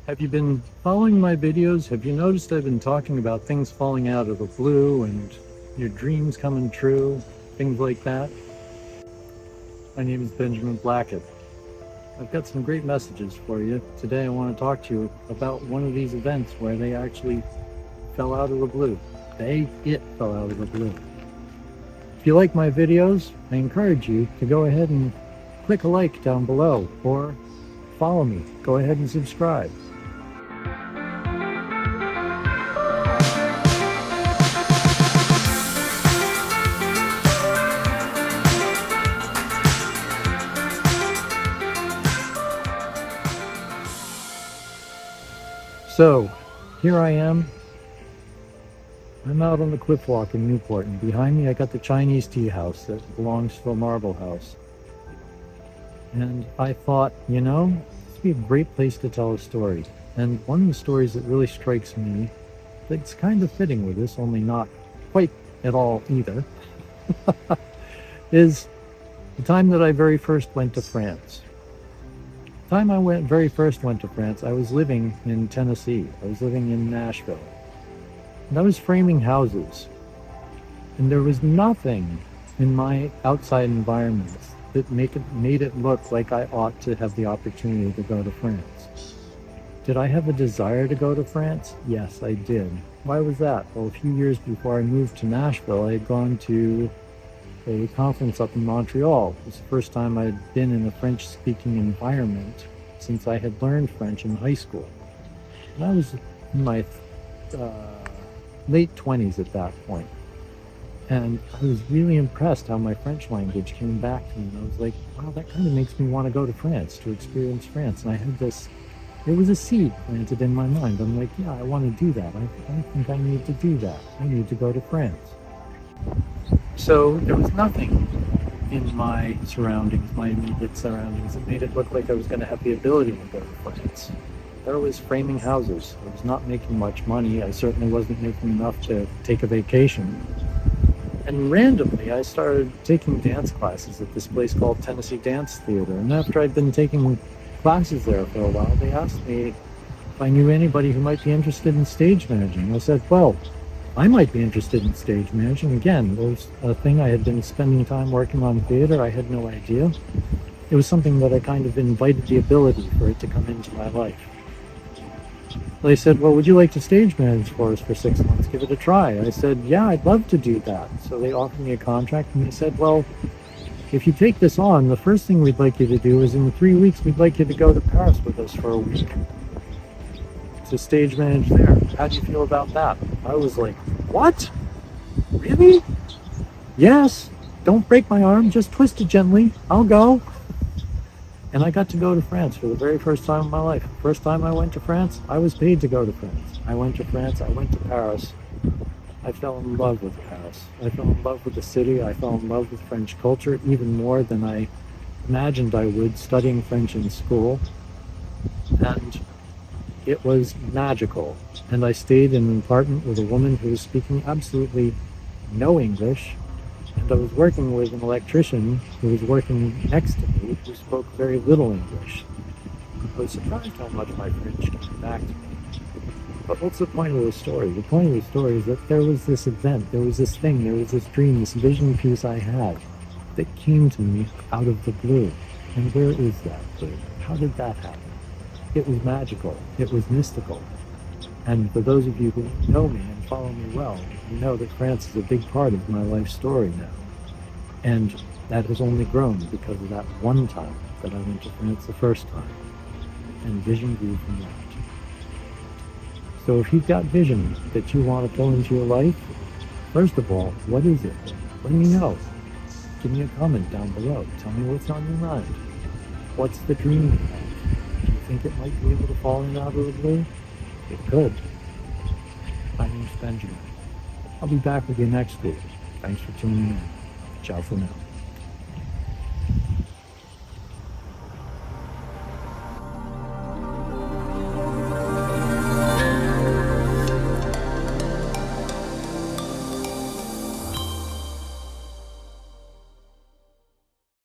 Have you been following my videos? Have you noticed I've been talking about things falling out of the blue and your dreams coming true, things like that? My name is Benjamin Blackett. I've got some great messages for you. Today I want to talk to you about one of these events where they actually fell out of the blue. It fell out of the blue. If you like my videos, I encourage you to go ahead and click a like down below or follow me. Go ahead and subscribe. So, here I am. I'm out on the cliff walk in Newport, and behind me I got the Chinese tea house that belongs to a marble house. And I thought, this would be a great place to tell a story. And one of the stories that really strikes me, that's kind of fitting with this, only not quite at all either, is the time that I very first went to France. The time I very first went to France, I was living in Tennessee. I was living in Nashville. And I was framing houses. And there was nothing in my outside environment that made it look like I ought to have the opportunity to go to France. Did I have a desire to go to France? Yes, I did. Why was that? Well, a few years before I moved to Nashville, I had gone to a conference up in Montreal. It was the first time I'd been in a French-speaking environment since I had learned French in high school. And I was in my late 20s at that point. And I was really impressed how my French language came back to me. And I was like, wow, that kind of makes me want to go to France, to experience France. And I had it was a seed planted in my mind. I'm like, yeah, I want to do that. I think I need to do that. I need to go to France. So there was nothing in my surroundings, my immediate surroundings, that made it look like I was going to have the ability to go to France. There was framing houses. I was not making much money. I certainly wasn't making enough to take a vacation. And randomly, I started taking dance classes at this place called Tennessee Dance Theater. And after I'd been taking classes there for a while, they asked me if I knew anybody who might be interested in stage managing. I said, well, I might be interested in stage managing. Again, it was a thing I had been spending time working on theater. I had no idea. It was something that I kind of invited the ability for it to come into my life. They said, well, would you like to stage manage for us for 6 months? Give it a try. I said, yeah, I'd love to do that. So they offered me a contract, and they said, well, if you take this on, the first thing we'd like you to do is in 3 weeks, we'd like you to go to Paris with us for a week to stage manage there. How do you feel about that? I was like, what? Really? Yes. Don't break my arm. Just twist it gently. I'll go. And I got to go to France for the very first time in my life. First time I went to France, I was paid to go to France. I went to France, I went to Paris. I fell in love with Paris. I fell in love with the city. I fell in love with French culture even more than I imagined I would studying French in school. And it was magical. And I stayed in an apartment with a woman who was speaking absolutely no English. And I was working with an electrician who was working next to me who spoke very little English. I was surprised how much my French came back to me. But what's the point of the story? The point of the story is that there was this event, there was this thing, there was this dream, this vision piece I had that came to me out of the blue. And where is that blue? How did that happen? It was magical. It was mystical. And for those of you who know me and follow me well, you know that France is a big part of my life story now. And that has only grown because of that one time that I went to France the first time. And vision grew from that. So if you've got vision that you want to pull into your life, first of all, what is it? Let me know. Give me a comment down below. Tell me what's on your mind. What's the dream you have? Do you think it might be able to fall in out of the blue? It could. My name's Benjamin. I'll be back with you next week. Thanks for tuning in. Ciao for now.